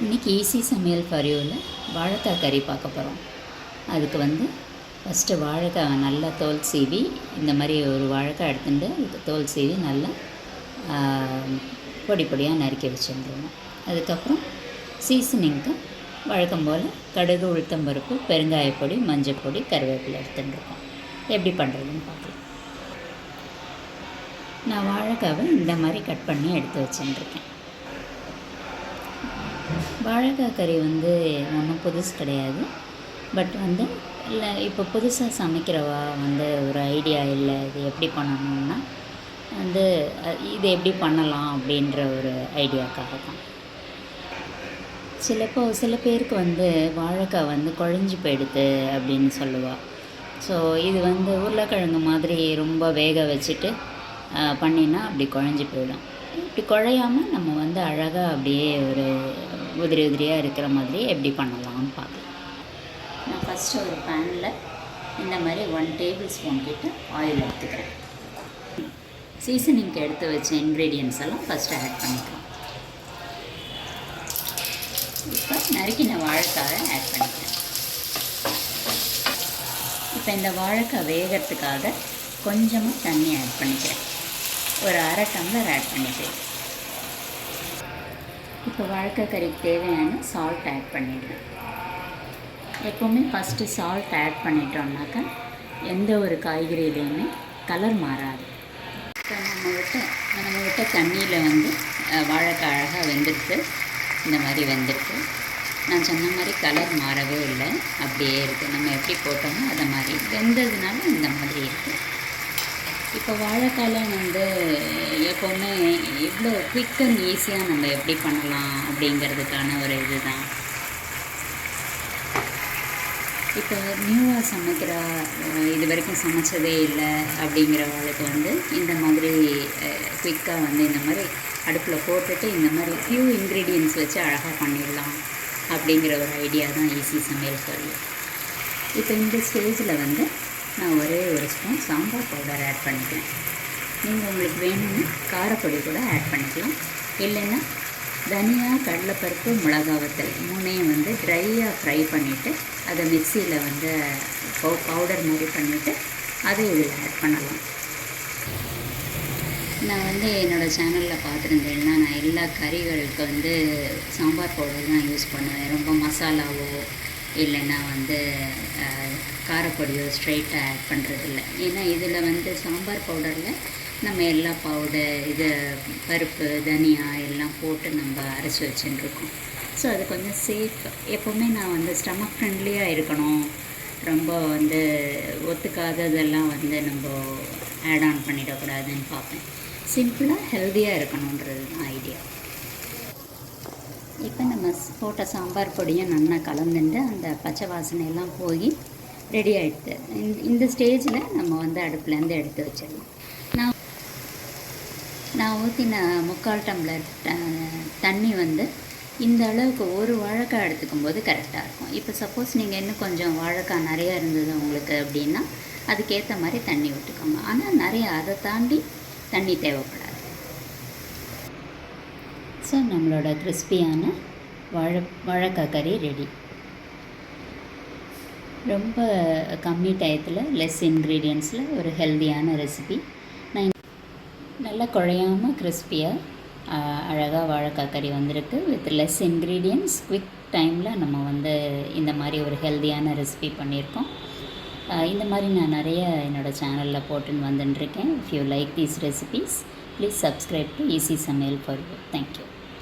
இன்றைக்கி easy Samayal for யூவில் வாழைக்காய் கறி பார்க்க போகிறோம். அதுக்கு ஃபஸ்ட்டு வாழைக்காய் நல்லா தோல் சீவி, இந்த மாதிரி ஒரு வாழைக்காய் எடுத்துட்டு அதுக்கு தோல் சீவி நல்லா பொடி பொடியாக நறுக்கி வச்சுருந்துருவோம். அதுக்கப்புறம் சீசனிங்க்கு வழக்கம் போல் கடுகு, உளுத்தம்பருப்பு, பெருங்காயப்பொடி, மஞ்சள் பொடி, கருவேப்பிலை எடுத்துட்டுருக்கோம். எப்படி பண்ணுறதுன்னு பார்க்கலாம். நான் வாழைக்காவை இந்த மாதிரி கட் பண்ணி எடுத்து வச்சுட்டுருக்கேன். வாழைக்காய் கறி ஒன்றும் புதுசு கிடையாது. பட் இல்லை, இப்போ புதுசாக சமைக்கிறவா ஒரு ஐடியா இல்லை இது எப்படி பண்ணணும்னா இது எப்படி பண்ணலாம் அப்படின்ற ஒரு ஐடியாக்காக தான். சில பேருக்கு வாழைக்காய் குழஞ்சி போயிடுது அப்படின்னு சொல்லுவாள். ஸோ இது உருளைக்கிழங்கு மாதிரி ரொம்ப வேக வச்சுட்டு பண்ணினா அப்படி குழஞ்சி போயிடும். இப்படி குழையாமல் நம்ம அழகாக அப்படியே ஒரு உதிரியாக இருக்கிற மாதிரி எப்படி பண்ணலாம்னு பார்க்கலாம். நான் ஃபஸ்ட்டு ஒரு பேனில் இந்த மாதிரி 1 டேபிள் ஸ்பூன் கிட்ட ஆயில் எடுத்துக்கிறேன். சீசனிங்க்கு எடுத்து வச்ச இன்க்ரீடியன்ட்ஸ் எல்லாம் ஃபஸ்ட்டு ஆட் பண்ணிக்கலாம். இப்போ நறுக்கின வாழைக்காயை ஆட் பண்ணிக்கிறேன். இப்போ இந்த வாழைக்காய் வேகிறதுக்காக கொஞ்சமாக தண்ணி ஆட் பண்ணிக்கிறேன். ஒரு அரை டம்ளர் ஆட் பண்ணிக்கிறேன். இப்போ வாழைக்காய் கறிக்கு தேவையான சால்ட் ஆட் பண்ணிடுறேன். எப்போவுமே ஃபஸ்ட்டு சால்ட் ஆட் பண்ணிட்டோம்னாக்கா எந்த ஒரு காய்கறியிலையுமே கலர் மாறாது. இப்போ நம்ம விட்ட தண்ணியில் வாழைக்காய் அழகாக வெந்துருக்கு. இந்த மாதிரி வெந்திருக்கு. நான் சொன்ன மாதிரி கலர் மாறவே இல்லை, அப்படியே இருக்குது. நம்ம எப்படி போட்டோமோ அதை மாதிரி வெந்ததுனால இந்த மாதிரி இருக்குது. இப்போ வாழைக்காயில் எப்போவுமே எவ்வளோ குயிக் அண்ட் ஈஸியாக நம்ம எப்படி பண்ணலாம் அப்படிங்கிறதுக்கான ஒரு இது தான். இப்போ நியூவாக சமைக்கிற, இது வரைக்கும் சமைச்சதே இல்லை அப்படிங்கிறவங்களுக்கு இந்த மாதிரி குயிக்காக இந்த மாதிரி அடுப்பில் போட்டுட்டு இந்த மாதிரி ஃபியூ இன்க்ரீடியன்ட்ஸ் வச்சு அழகாக பண்ணிடலாம் அப்படிங்கிற ஒரு ஐடியா தான் ஈஸி சமையல் சொல்லி. இப்போ இந்த ஸ்டேஜில் நான் ஒரே ஒரு ஸ்பூன் சாம்பார் பவுடர் ஆட் பண்ணிக்கிறேன். நீங்கள் உங்களுக்கு வேணும்னு காரப்பொடி கூட ஆட் பண்ணிக்கலாம். இல்லைன்னா தனியா, கடலைப்பருப்பு, மிளகா வத்தல் 3ஐயும் ட்ரையாக ஃப்ரை பண்ணிவிட்டு அதை மிக்சியில் பவுடர் மாதிரி பண்ணிவிட்டு அதை இதில் ஆட் பண்ணலாம். நான் என்னோடய சேனலில் பார்த்துருந்தேன்னா நான் எல்லா கறிகளுக்கு சாம்பார் பவுடர் தான் யூஸ் பண்ணுவேன். ரொம்ப மசாலாவோ இல்லைன்னா காரப்பொடியோ ஸ்ட்ரைட்டாக ஆட் பண்ணுறதில்ல. ஏன்னா இதில் சாம்பார் பவுடரில் நம்ம எல்லா பருப்பு, தனியா எல்லாம் போட்டு நம்ம அரைச்சி வச்சுட்டுருக்கோம். ஸோ அது கொஞ்சம் சேஃப். எப்போவுமே நான் ஸ்டமக் ஃப்ரெண்ட்லியாக இருக்கணும், ரொம்ப ஒத்துக்காததெல்லாம் நம்ம ஆட் ஆன் பண்ணிடக்கூடாதுன்னு பார்ப்பேன். சிம்பிளாக ஹெல்த்தியாக இருக்கணுன்றது தான் ஐடியா. இப்போ நம்ம போட்ட சாம்பார் பொடியும் நல்லா கலந்துட்டு அந்த பச்சை வாசனையெல்லாம் போய் ரெடி ஆகிடுது. இந்த ஸ்டேஜில் நம்ம அடுப்புலேருந்து எடுத்து வச்சிடலாம். நான் ஊற்றின 3/4 டம்ளர் தண்ணி இந்த அளவுக்கு ஒரு வாழைக்காய் எடுத்துக்கும் போது கரெக்டாக இருக்கும். இப்போ சப்போஸ் நீங்கள் இன்னும் கொஞ்சம் வாழைக்காய் நிறையா இருந்தது உங்களுக்கு அப்படின்னா அதுக்கேற்ற மாதிரி தண்ணி விட்டுக்கோங்க. ஆனால் நிறையா அதை தாண்டி தண்ணி தேவைப்படாது. ஸோ நம்மளோட கிறிஸ்பியான வாழைக்காய் கறி ரெடி. ரொம்ப கம்மி டயத்தில் லெஸ் இன்க்ரீடியன்ஸில் ஒரு ஹெல்த்தியான ரெசிபி. நான் நல்லா குழையாமல் கிறிஸ்பியாக அழகாக வாழைக்காய் கறி வந்திருக்கு. வித் லெஸ் இன்க்ரீடியன்ட்ஸ், குவிக் டைமில் நம்ம இந்த மாதிரி ஒரு ஹெல்த்தியான ரெசிபி பண்ணியிருக்கோம். இந்த மாதிரி நான் நிறைய என்னோடய சேனலில் போட்டுன்னு வந்துட்டுருக்கேன். If you like these recipes, please subscribe to Easy Samayal for you. Thank you.